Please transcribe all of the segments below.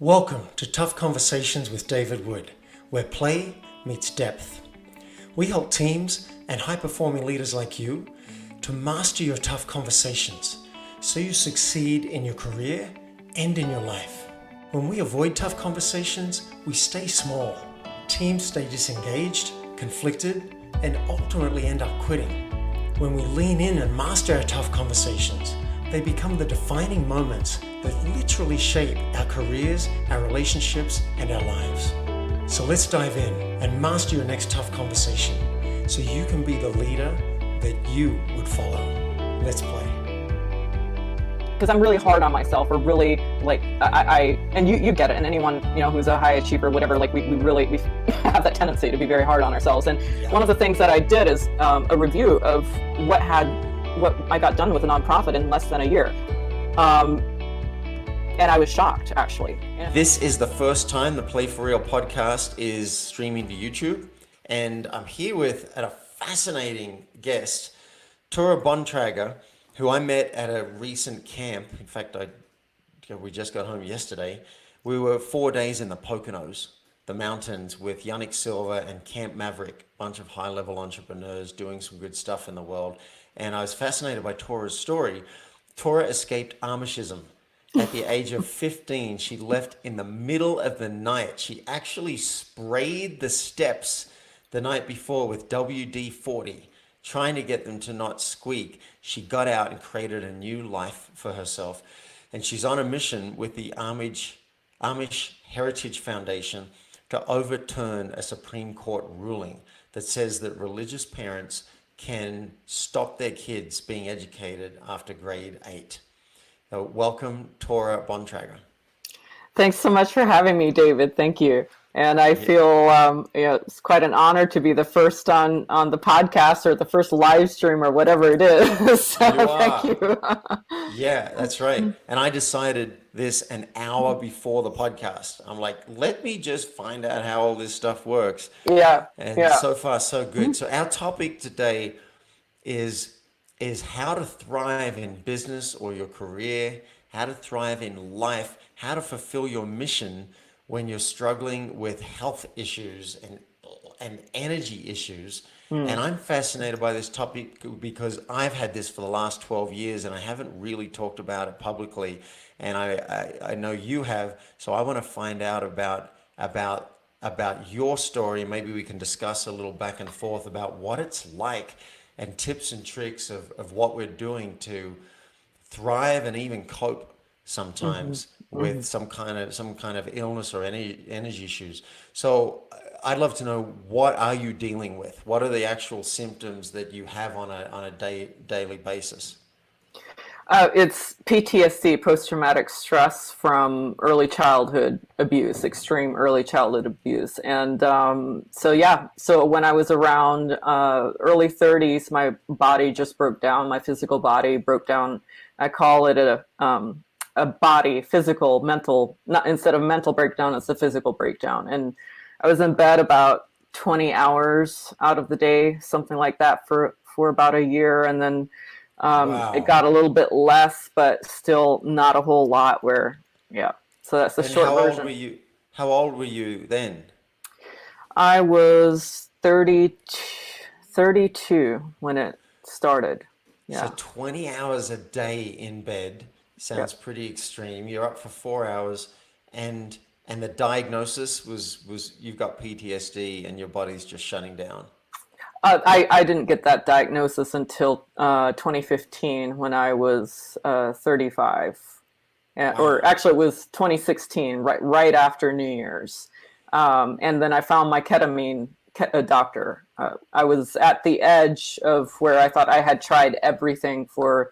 Welcome to Tough Conversations with David Wood, where play meets depth. We help teams and high-performing leaders like you to master your tough conversations so you succeed in your career and in your life. When we avoid tough conversations, we stay small. Teams stay disengaged, conflicted, and ultimately end up quitting. When we lean in and master our tough conversations, they become the defining moments that literally shape our careers, our relationships, and our lives. So let's dive in and master your next tough conversation so you can be the leader that you would follow. Let's play. Because I'm really hard on myself, or really and you get it, and anyone who's a high achiever, whatever, we have that tendency to be very hard on ourselves. And one of the things that I did is a review of what I got done with a nonprofit in less than a year. And I was shocked, actually. This is the first time the Play For Real podcast is streaming to YouTube. And I'm here with a fascinating guest, Torah Bontrager, who I met at a recent camp. In fact, we just got home yesterday. We were 4 days in the Poconos, the mountains, with Yannick Silva and Camp Maverick, a bunch of high-level entrepreneurs doing some good stuff in the world. And I was fascinated by Torah's story. Torah escaped Amishism. At the age of 15, she left in the middle of the night. She actually sprayed the steps the night before with WD-40, trying to get them to not squeak. She got out and created a new life for herself. And she's on a mission with the Amish Heritage Foundation to overturn a Supreme Court ruling that says that religious parents can stop their kids being educated after grade 8. So welcome, Torah Bontrager. Thanks so much for having me, David. Thank you. And I feel it's quite an honor to be the first on the podcast, or the first live stream, or whatever it is. So thank you. Yeah, that's right. And I decided this an hour before the podcast. I'm like, let me just find out how all this stuff works. Yeah. And so far, so good. So our topic today is how to thrive in business or your career, how to thrive in life, how to fulfill your mission when you're struggling with health issues and energy issues. And I'm fascinated by this topic because I've had this for the last 12 years and I haven't really talked about it publicly. And I know you have, so I want to find out about your story. Maybe we can discuss a little back and forth about what it's like and tips and tricks of what we're doing to thrive and even cope sometimes with some kind of illness or any energy issues. So I'd love to know, what are you dealing with? What are the actual symptoms that you have on a daily basis? It's PTSD, post-traumatic stress from early childhood abuse, extreme early childhood abuse. And so when I was around early 30s, my body just broke down. My physical body broke down. I call it a body, physical, mental, not, instead of mental breakdown, it's a physical breakdown. And I was in bed about 20 hours out of the day, something like that, for about a year. And then wow. It got a little bit less, but still not a whole lot. So that's the short version. How old were you then? I was 32 when it started. Yeah. So 20 hours a day in bed sounds pretty extreme. You're up for 4 hours, and the diagnosis was you've got PTSD and your body's just shutting down. I didn't get that diagnosis until 2015 when I was 35. Wow. Or actually it was 2016, right after New Year's. And then I found my ketamine doctor. I was at the edge of where I thought I had tried everything for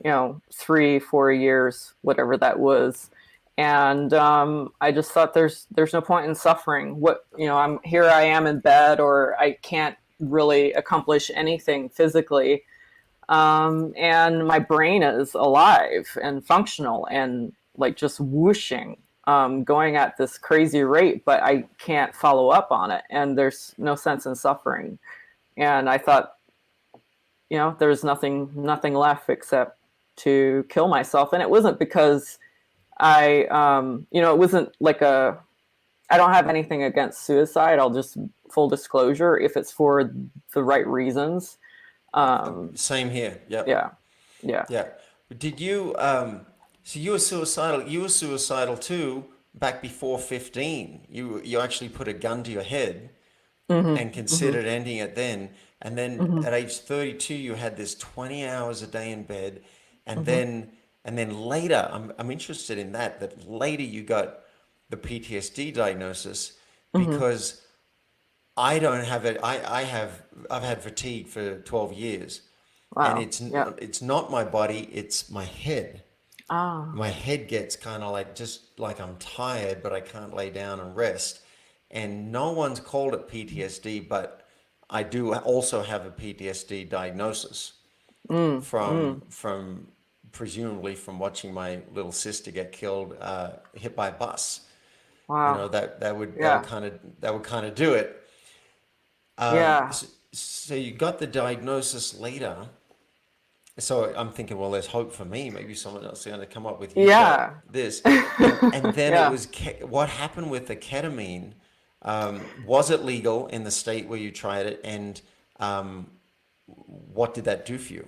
3-4 years, whatever that was. And I just thought there's no point in suffering. I am in bed, or I can't really accomplish anything physically, and my brain is alive and functional and just whooshing, going at this crazy rate, but I can't follow up on it, and there's no sense in suffering. And I thought, there's nothing left except to kill myself. And it wasn't because it wasn't like I don't have anything against suicide. I'll just full disclosure if it's for the right reasons. Same here. Yep. Yeah, yeah. Yeah. Did you so you were suicidal. You were suicidal too back before 15. You actually put a gun to your head and considered ending it then. And then at age 32 you had this 20 hours a day in bed, and then later I'm interested in that later you got the PTSD diagnosis, because I don't have it. I've had fatigue for 12 years, and Wow. Yeah. it's not my body, it's my head. Ah. My head gets kind of like, just like I'm tired, but I can't lay down and rest. And no one's called it PTSD, but I do also have a PTSD diagnosis from presumably from watching my little sister get killed, hit by a bus. You know, Wow. Yeah. that would kind of do it. Yeah. So you got the diagnosis later. So I'm thinking, well, there's hope for me. Maybe someone else is going to come up with, you've got Yeah. this. And then it Yeah. was, what happened with the ketamine? Was it legal in the state where you tried it? And what did that do for you?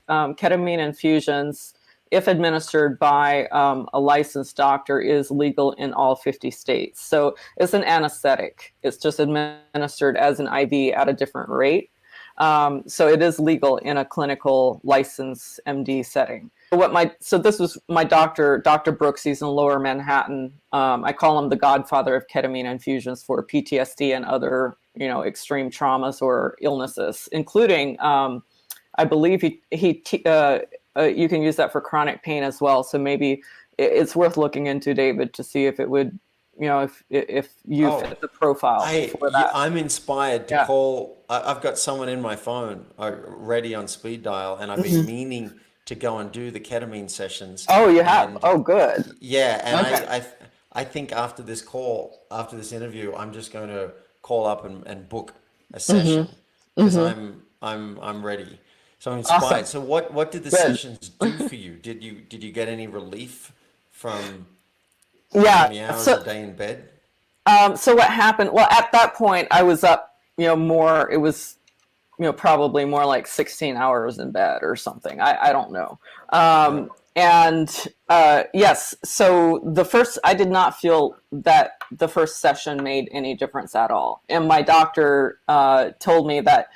Ketamine infusions, if administered by a licensed doctor, is legal in all 50 states. So it's an anesthetic. It's just administered as an IV at a different rate. So it is legal in a clinical license MD setting. So this was my doctor, Dr. Brooks. He's in Lower Manhattan. I call him the godfather of ketamine infusions for PTSD and other, extreme traumas or illnesses, including, I believe you can use that for chronic pain as well. So maybe it's worth looking into, David, to see if it would, if you fit the profile for that. I'm inspired to Yeah. call. I've got someone in my phone ready on speed dial, and I've been meaning to go and do the ketamine sessions. Oh, you have? And Oh, good. yeah, and Okay. I think after this call, after this interview, I'm just going to call up and book a session, because I'm ready. So I'm Awesome. inspired. So what did the Good. sessions do for you? Did you get any relief from Yeah. 20 hours a day in bed? So what happened? Well, at that point, I was up, more. It was, probably more like 16 hours in bed or something. I don't know. Yeah. And yes, so I did not feel that the first session made any difference at all. And my doctor told me that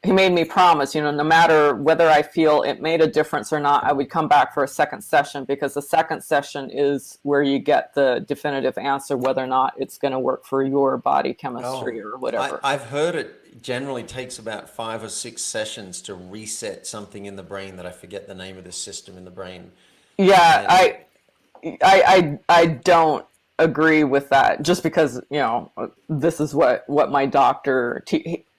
he made me promise, no matter whether I feel it made a difference or not, I would come back for a second session, because the second session is where you get the definitive answer whether or not it's going to work for your body chemistry Oh, or whatever. I've heard it generally takes about 5 or 6 sessions to reset something in the brain, that I forget the name of the system in the brain. Yeah, And I don't agree with that, just because, this is what my doctor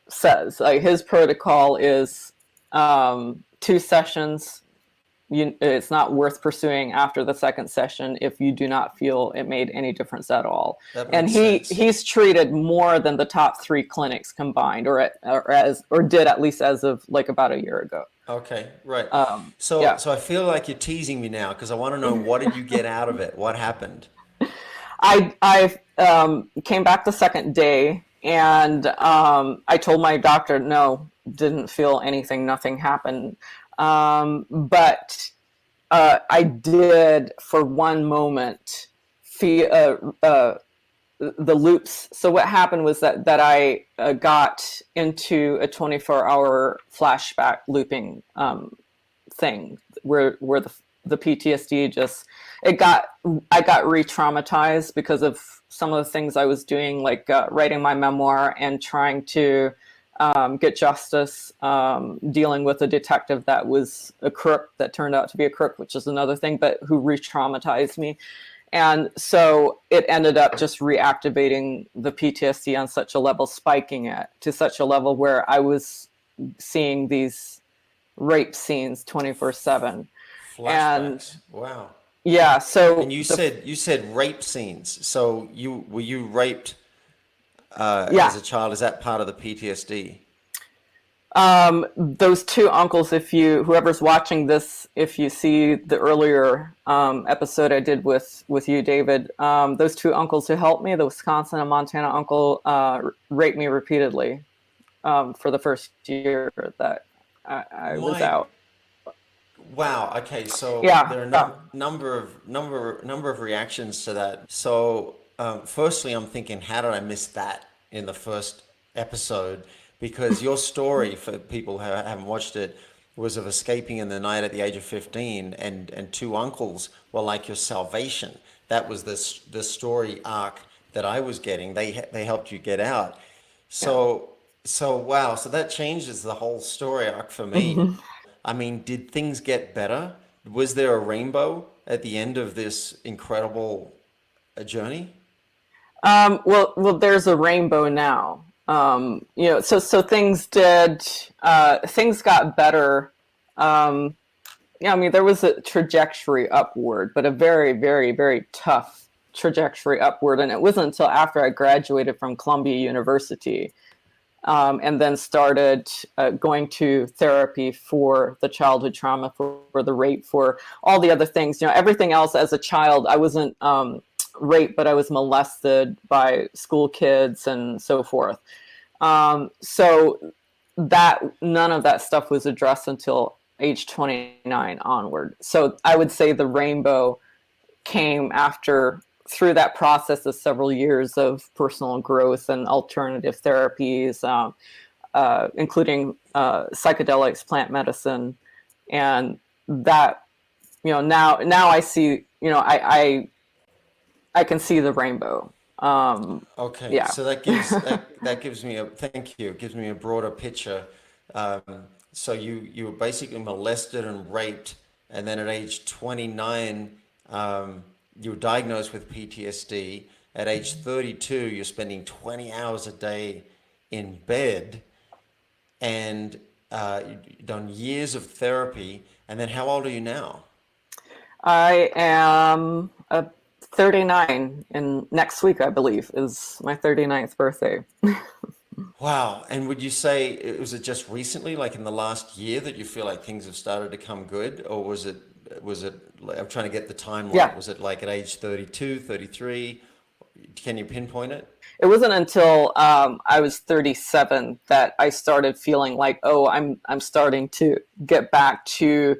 says. Like, his protocol is 2 sessions. It's not worth pursuing after the second session if you do not feel it made any difference at all. that And makes sense. he's treated more than the top 3 clinics combined, or did, at least as of like about a year ago. Okay, right. Yeah. So I feel like you're teasing me now, because I want to know, what did you get out of it? What happened? I came back the second day, and I told my doctor, no, didn't feel anything, nothing happened. But I did, for one moment, feel the loops. So what happened was that I got into a 24-hour flashback looping thing, where the PTSD just I got re-traumatized because of some of the things I was doing, like writing my memoir and trying to get justice, dealing with a detective that was a crook, that turned out to be a crook, which is another thing, but who re-traumatized me. And so it ended up just reactivating the PTSD on such a level, spiking it to such a level where I was seeing these rape scenes 24/7. And Flashbacks. Wow. yeah, so And you said rape scenes. So were you raped as yeah, a child? Is that part of the PTSD? Those two uncles, whoever's watching this, if you see the earlier episode I did with you, David, those two uncles who helped me, the Wisconsin and Montana uncle, raped me repeatedly for the first year that I was My out. Wow. Okay. So Yeah, there are a yeah. number of reactions to that. So firstly, I'm thinking, how did I miss that in the first episode? Because your story, for people who haven't watched it, was of escaping in the night at the age of 15, and two uncles were like your salvation. That was the story arc that I was getting. They helped you get out. Yeah. So wow. So that changes the whole story arc for me. hmm I mean, did things get better? Was there a rainbow at the end of this incredible journey? well, there's a rainbow now. So things got better. Yeah, I mean, there was a trajectory upward, but a very, very, very tough trajectory upward. And it wasn't until after I graduated from Columbia University, and then started going to therapy for the childhood trauma, for the rape, for all the other things. Everything else as a child, I wasn't raped, but I was molested by school kids and so forth. So that none of that stuff was addressed until age 29 onward. So I would say the rainbow came after, through that process of several years of personal growth and alternative therapies, including psychedelics, plant medicine, and that, now I see, I can see the rainbow. Okay, Yeah. so that gives me a thank you. It gives me a broader picture. Um, so you were basically molested and raped, and then at age 29, you were diagnosed with PTSD. At age 32, you're spending 20 hours a day in bed, and you've done years of therapy. And then how old are you now? I am 39, and next week, I believe, is my 39th birthday. Wow. And would you say, was it just recently, like in the last year, that you feel like things have started to come good? Or was it, I'm trying to get the timeline. Yeah. Was it like at age 32, 33? Can you pinpoint it? It wasn't until I was 37 that I started feeling like, oh, I'm starting to get back to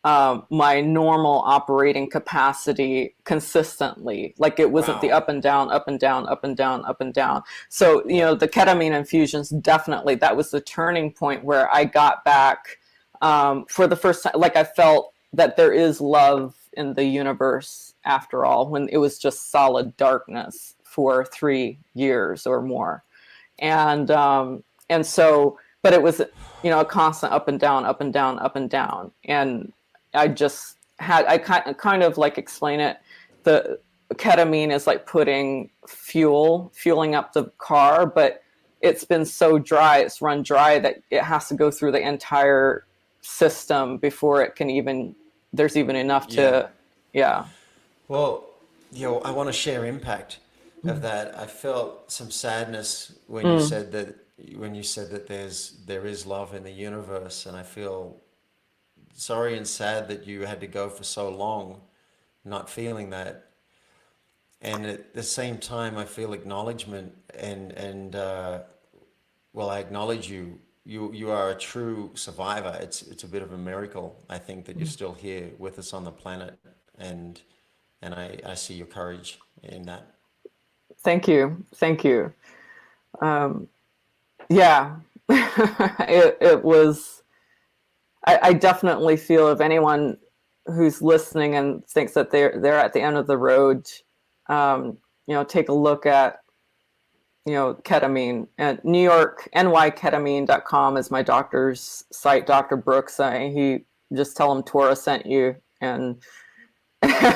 my normal operating capacity consistently. Like it wasn't the Wow. up and down, up and down, up and down, up and down. So, Yeah. the ketamine infusions, definitely, that was the turning point where I got back for the first time. Like I felt that there is love in the universe after all, when it was just solid darkness for 3 years or more. And so, but it was, a constant up and down, up and down, up and down. And I kind of like explain it. The ketamine is like fueling up the car, but it's been so dry, it's run dry, that it has to go through the entire system before there's even enough Yeah. to, yeah. Well, I want to share impact of that. I felt some sadness Mm. when you said that there is love in the universe, and I feel sorry and sad that you had to go for so long not feeling that. And at the same time, I feel acknowledgement, and well, I acknowledge you. You are a true survivor. It's a bit of a miracle, I think, that you're still here with us on the planet, and I see your courage in that. Thank you. Thank you. Um, yeah, it was, I definitely feel, if anyone who's listening and thinks that they're at the end of the road, take a look at, ketamine. And New York, nyketamine.com is my doctor's site, Dr. Brooks. He just tell him Torah sent you, and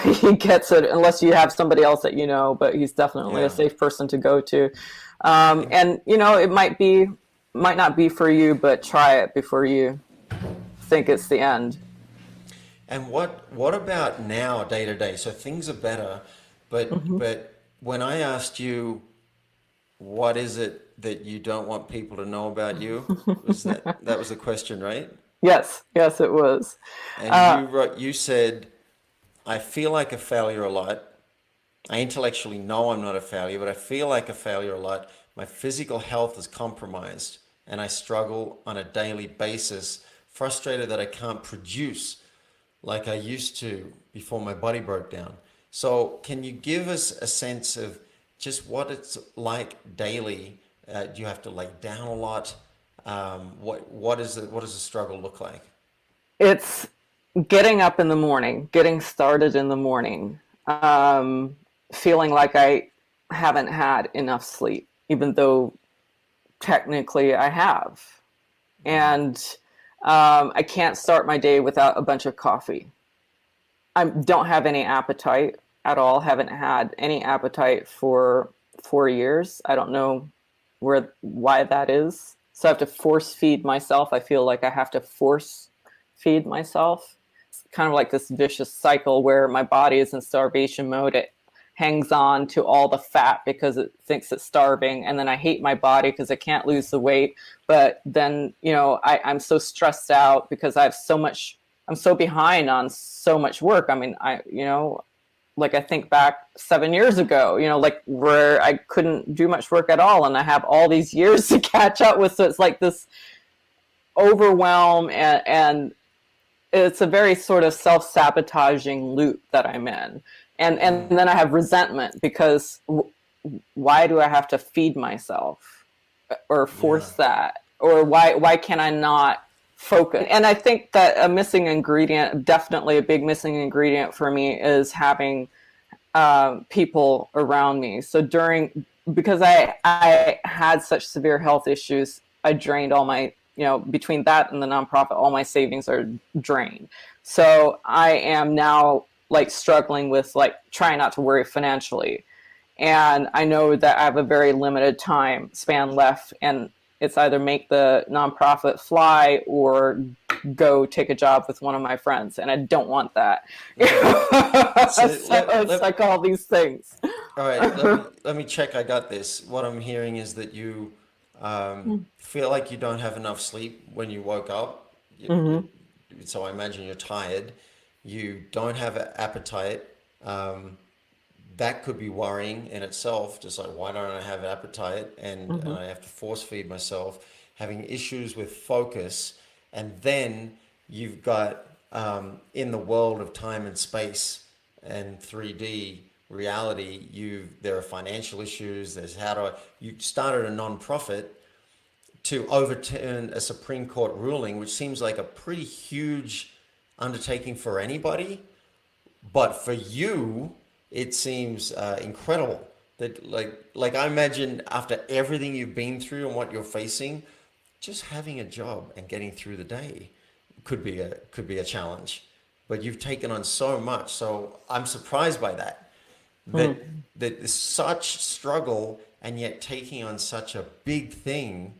he gets it, unless you have somebody else that but he's definitely a Yeah. safe person to go to. And And it might not be for you, but try it before you think it's the end. and what about now, day to day? So things are better, but hmm when I asked you, what is it that you don't want people to know about you? Was that was the question, right? Yes, yes, it was. And Uh, you said, I feel like a failure a lot. I intellectually know I'm not a failure, but I feel like a failure a lot. My physical health is compromised, and I struggle on a daily basis, frustrated that I can't produce like I used to before my body broke down. So, can you give us a sense of just what it's like daily? Do you have to lay down a lot? What does the struggle look like? it's getting up in the morning, getting started in the morning, feeling like I haven't had enough sleep, even though technically I have. And I can't start my day without a bunch of coffee. I don't have any appetite at all, haven't had any appetite for 4 years. I don't know why that is. So I have to force feed myself. I feel like I have to force feed myself. It's kind of like this vicious cycle where my body is in starvation mode. It hangs on to all the fat because it thinks it's starving. And then I hate my body because I can't lose the weight. But then, I'm so stressed out because I'm so behind on so much work. I mean, like I think back 7 years ago, like where I couldn't do much work at all. And I have all these years to catch up with. So it's like this overwhelm, and it's a very sort of self-sabotaging loop that I'm in. And then I have resentment because why do I have to feed myself or force that? Or why can I not focus? And I think that a missing ingredient, definitely a big missing ingredient for me, is having people around me. So because I had such severe health issues, I drained all my, between that and the nonprofit, all my savings are drained. So I am now like struggling with like trying not to worry financially. And I know that I have a very limited time span left, and it's either make the nonprofit fly or go take a job with one of my friends. And I don't want that. So It's like all these things. all right, let me check. I got this. What I'm hearing is that you feel like you don't have enough sleep when you woke up. So I imagine you're tired. You don't have an appetite. That could be worrying in itself. Just like, why don't I have appetite? And I have to force feed myself. Having issues with focus. And then you've got, in the world of time and space and 3D reality, there are financial issues. You started a nonprofit to overturn a Supreme Court ruling, which seems like a pretty huge undertaking for anybody, but for you, it seems incredible. That like I imagine after everything you've been through and what you're facing, just having a job and getting through the day could be a challenge. But you've taken on so much, so I'm surprised by that. That there's such struggle and yet taking on such a big thing.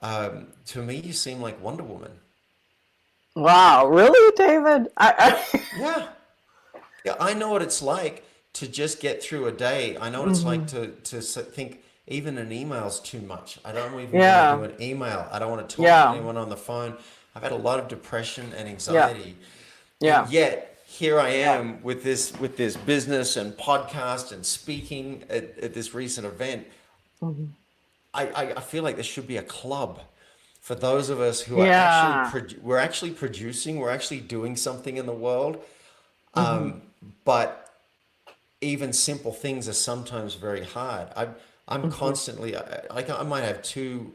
To me, you seem like Wonder Woman. Wow, really, David? Yeah. Yeah, I know what it's like to just get through a day. I know what it's like to think even an email's too much. I don't even want to do an email. I don't want to talk to anyone on the phone. I've had a lot of depression and anxiety. Yeah. And yet here I am with this business and podcast and speaking at this recent event. I feel like there should be a club for those of us who are we're actually producing, we're actually doing something in the world. But even simple things are sometimes very hard. I'm constantly I might have two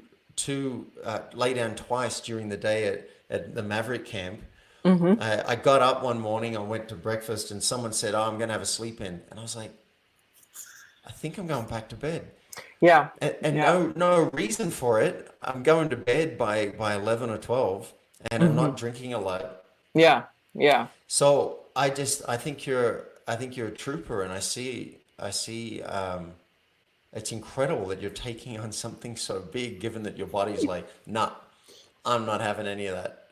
lay down twice during the day at the Maverick camp. I got up one morning, I went to breakfast, and someone said, "Oh, I'm going to have a sleep in," and I was like, "I think I'm going back to bed." Yeah. And no reason for it. I'm going to bed by 11 or 12, and I'm not drinking a lot. Yeah. Yeah. So I think you're a trooper, and I see it's incredible that you're taking on something so big, given that your body's like, nah, I'm not having any of that.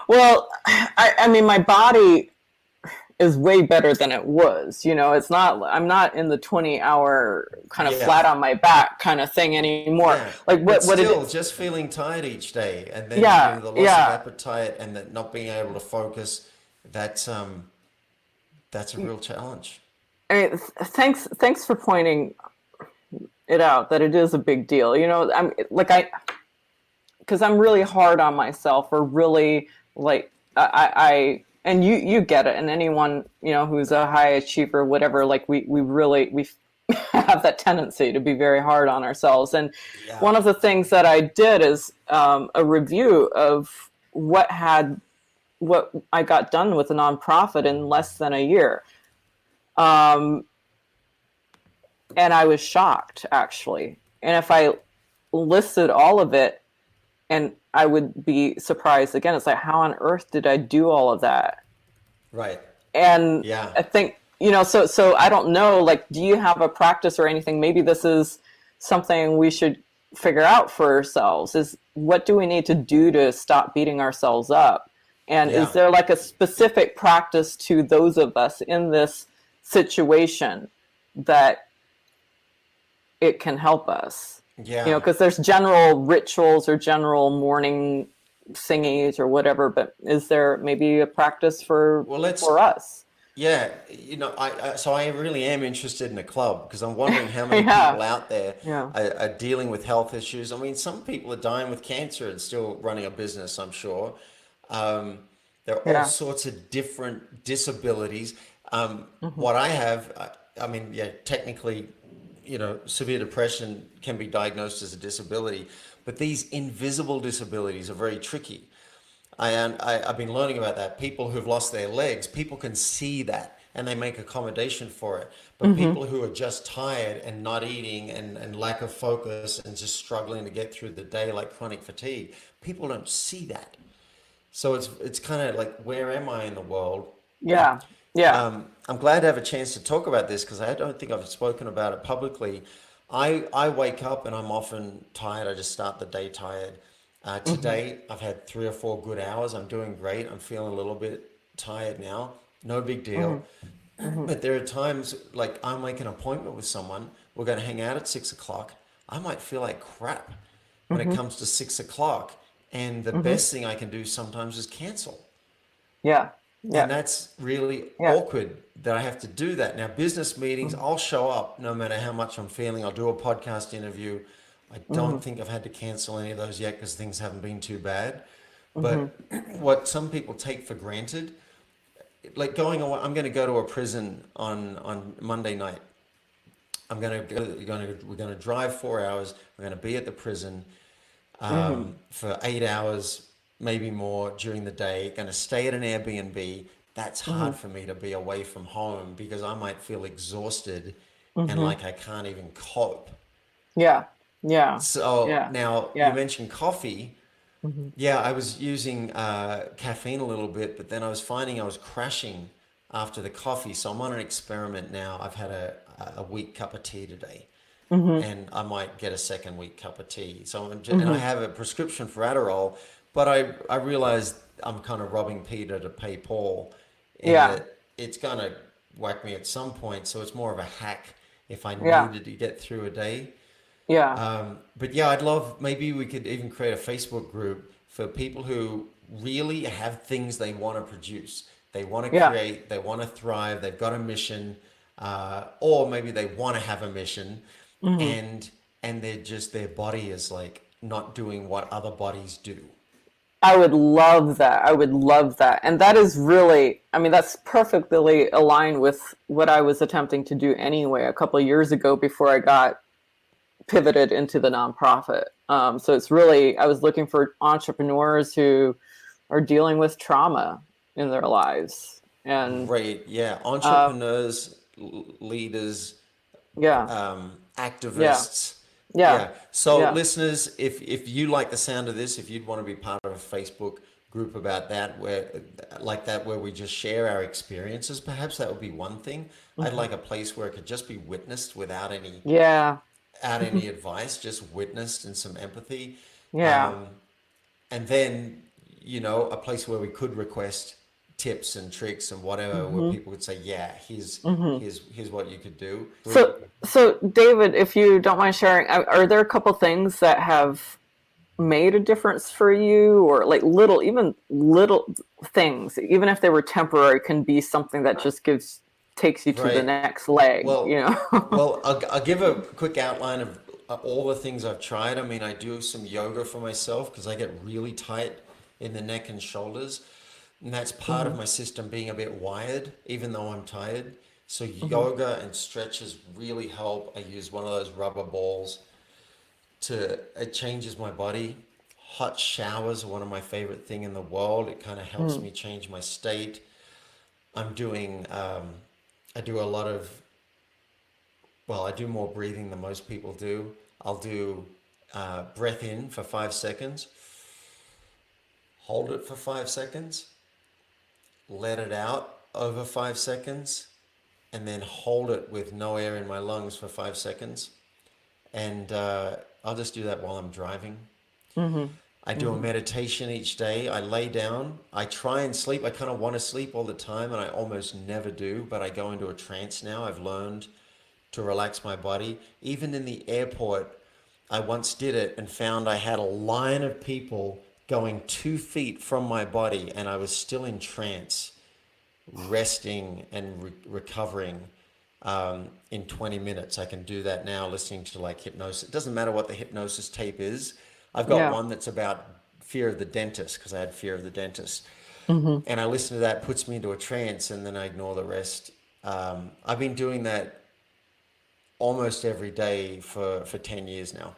Well, I mean, my body, is way better than it was. It's not, I'm not in the 20-hour kind of Yeah. flat on my back kind of thing anymore. Yeah, Like but what it still is. just feeling tired each day, and then Yeah, the loss of yeah. appetite and that not being able to focus, that's a real challenge. I mean, thanks for pointing it out that it is a big deal. I'm like, because I'm really hard on myself, or really like and you get it, and anyone who's a high achiever, whatever, like we really we have that tendency to be very hard on ourselves. And Yeah. one of the things that I did is a review of what I got done with a nonprofit in less than a year. And I was shocked, actually. And if I listed all of it, and I would be surprised again, it's like, how on earth did I do all of that? Right. And Yeah. I think, so I don't know, like, do you have a practice or anything? Maybe this is something we should figure out for ourselves, is what do we need to do to stop beating ourselves up? And Yeah. is there like a specific practice to those of us in this situation that it can help us? Yeah. Because there's general rituals or general morning singings or whatever, but is there maybe a practice for Well, let's. us? Yeah, so I really am interested in a club because I'm wondering how many Yeah, people out there yeah, are dealing with health issues. I mean, some people are dying with cancer and still running a business, I'm sure. Um, there are all yeah. sorts of different disabilities. Hmm. What I have, I mean, yeah, technically, severe depression can be diagnosed as a disability, but these invisible disabilities are very tricky. I've been learning about that. People who've lost their legs, people can see that and they make accommodation for it. But Hmm. people who are just tired and not eating and lack of focus and just struggling to get through the day, like chronic fatigue, people don't see that. So it's kind of like, where am I in the world? Yeah, yeah. I'm glad to have a chance to talk about this because I don't think I've spoken about it publicly. I wake up and I'm often tired. I just start the day tired. Hmm. Today, I've had 3 or 4 good hours. I'm doing great. I'm feeling a little bit tired now. No big Hmm. deal. Hmm. But there are times like I make an appointment with someone. We're going to hang out at 6 o'clock. I might feel like crap when it Hmm. comes to 6 o'clock. And the Hmm. best thing I can do sometimes is cancel. Yeah, And yeah, that's really yeah. awkward that I have to do that. Now, business meetings, Hmm. I'll show up no matter how much I'm feeling. I'll do a podcast interview. I Hmm. don't think I've had to cancel any of those yet because things haven't been too bad. Hmm. But what some people take for granted, like going away, I'm going to go to a prison on Monday night. We're going to drive 4 hours. We're going to be at the prison Hmm. for 8 hours, maybe more during the day, going to stay at an Airbnb. That's hard Hmm. for me to be away from home because I might feel exhausted and Hmm. like I can't even cope. Yeah, yeah, So yeah, now you yeah. mentioned coffee. Hmm. Yeah, I was using caffeine a little bit, but then I was finding I was crashing after the coffee. So I'm on an experiment now. I've had a weak cup of tea today Hmm. and I might get a second week cup of tea. So and I Hmm. have a prescription for Adderall, but I realized I'm kind of robbing Peter to pay Paul, in Yeah, that it's gonna whack me at some point. So it's more of a hack if I yeah, needed to get through a day. yeah, But yeah, I'd love, maybe we could even create a Facebook group for people who really have things they want to produce. They want to yeah. create, they want to thrive, they've got a mission, or maybe they want to have a mission, Hmm. and they're just, their body is like not doing what other bodies do. I would love that. I would love that. And that is really, I mean, that's perfectly aligned with what I was attempting to do anyway a couple of years ago before I got pivoted into the nonprofit. So it's really, I was looking for entrepreneurs who are dealing with trauma in their lives. And Great, yeah. uh, Entrepreneurs, leaders, yeah, yeah, activists. yeah, Yeah. So, yeah. listeners, if you like the sound of this, if you'd want to be part of a Facebook group about that, where we just share our experiences, perhaps that would be one thing. I'd Hmm. like a place where it could just be witnessed without Yeah, any advice, just witnessed and some empathy. yeah. Um, and then, a place where we could request tips and tricks and whatever, where people would say, yeah, here's what you could do. So David, if you don't mind sharing, are there a couple things that have made a difference for you, or like even little things, even if they were temporary, can be something that just takes you to the Right. next leg, Well, know? I'll give a quick outline of all the things I've tried. I mean, I do some yoga for myself because I get really tight in the neck and shoulders. And that's part of my system being a bit wired, even though I'm tired. So yoga and stretches really help. I use one of those rubber balls it changes my body. Hot showers are one of my favorite thing in the world. It kind of helps me change my state. I'm doing, I do a lot of, well, I do more breathing than most people do. I'll do breath in for 5 seconds, hold it for 5 seconds, let it out over 5 seconds, and then hold it with no air in my lungs for 5 seconds. And I'll just do that while I'm driving. I do a meditation each day. I lay down. I try and sleep. I kind of want to sleep all the time, and I almost never do, but I go into a trance now. I've learned to relax my body. Even in the airport, I once did it and found I had a line of people going 2 feet from my body, and I was still in trance, resting and recovering in 20 minutes. I can do that now listening to like hypnosis. It doesn't matter what the hypnosis tape is. I've got one that's about fear of the dentist because I had fear of the dentist. And I listen to that, puts me into a trance, and then I ignore the rest. I've been doing that almost every day for 10 years now.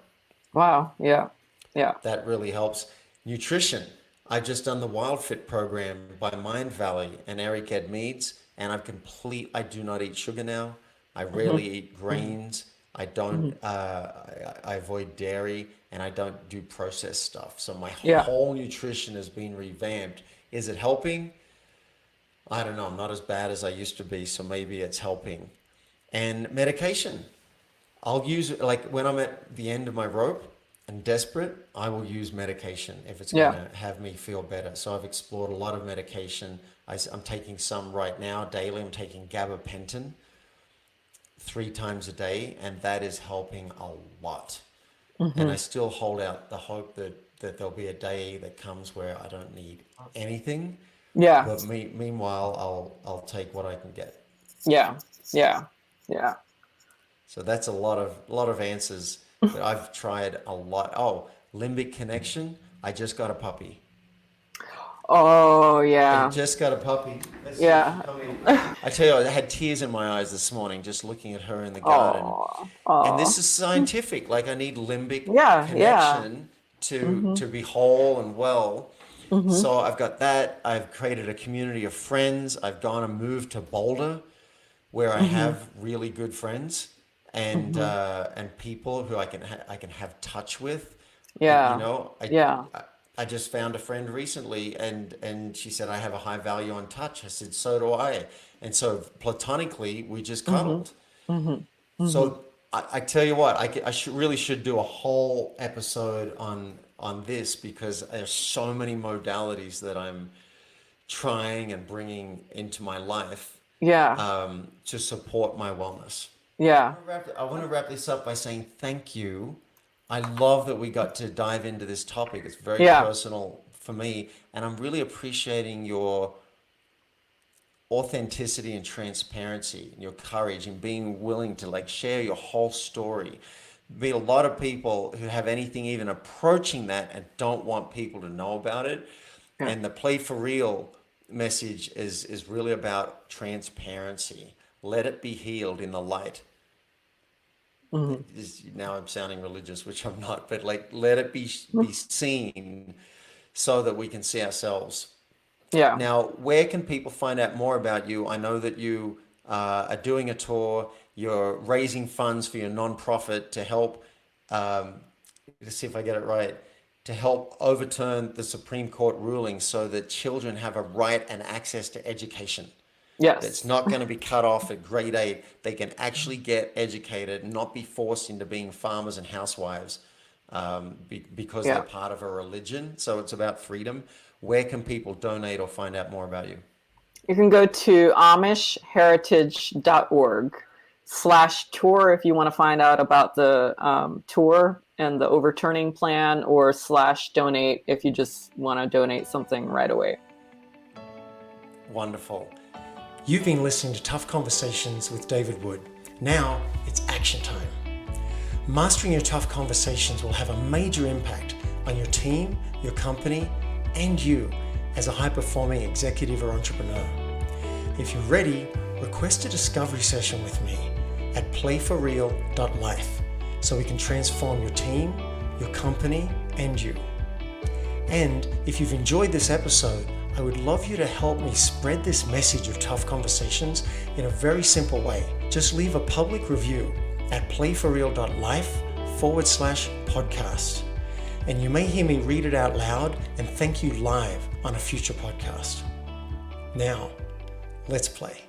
Wow. Yeah. Yeah. That really helps. Nutrition. I've just done the Wild Fit program by Mind Valley and Eric Ed Meads, and I do not eat sugar now. I rarely eat grains. I don't, I avoid dairy, and I don't do processed stuff. So my whole nutrition has been revamped. Is it helping? I don't know. I'm not as bad as I used to be, so maybe it's helping. And medication. I'll use it like when I'm at the end of my rope and desperate, I will use medication if it's going to have me feel better. So I've explored a lot of medication. I'm taking some right now daily. I'm taking gabapentin 3 times a day, and that is helping a lot. And I still hold out the hope that there'll be a day that comes where I don't need anything. Yeah. But meanwhile, I'll take what I can get. Yeah. Yeah. Yeah. So that's a lot of answers. But I've tried a lot. Oh, limbic connection. I just got a puppy. Oh, I yeah. just got a puppy. Let's see if Yeah. she come in. I tell you, I had tears in my eyes this morning just looking at her in the garden. Oh. And Oh. this is scientific. Like I need limbic Yeah. Yeah. connection to be whole and well. So I've got that. I've created a community of friends. I've gone and moved to Boulder, where I have really good friends and people who I can have touch with. And, Yeah. Yeah. I just found a friend recently, and she said I have a high value on touch. I said so do I, and so platonically we just cuddled. So I tell you what, really should do a whole episode on this because there's so many modalities that I'm trying and bringing into my life Yeah. to support my wellness. Yeah. I want to wrap this up by saying thank you. I love that we got to dive into this topic. It's very Yeah. personal for me, and I'm really appreciating your authenticity and transparency and your courage and being willing to like share your whole story. Be a lot of people who have anything even approaching that and don't want people to know about it. Yeah. And the Play for Real message is really about transparency. Let it be healed in the light. Now I'm sounding religious, which I'm not, but like let it be seen so that we can see ourselves. Yeah. Now, where can people find out more about you? I know that you are doing a tour. You're raising funds for your nonprofit to help, let's see if I get it right, to help overturn the Supreme Court ruling so that children have a right and access to education. Yes. It's not going to be cut off at grade 8. They can actually get educated, not be forced into being farmers and housewives because they're part of a religion. So it's about freedom. Where can people donate or find out more about you? You can go to amishheritage.org/tour if you want to find out about the tour and the overturning plan, or /donate if you just want to donate something right away. Wonderful. You've been listening to Tough Conversations with David Wood. Now it's action time. Mastering your tough conversations will have a major impact on your team, your company, and you as a high-performing executive or entrepreneur. If you're ready, request a discovery session with me at playforreal.life so we can transform your team, your company, and you. And if you've enjoyed this episode, I would love you to help me spread this message of tough conversations in a very simple way. Just leave a public review at playforreal.life/podcast. And you may hear me read it out loud and thank you live on a future podcast. Now, let's play.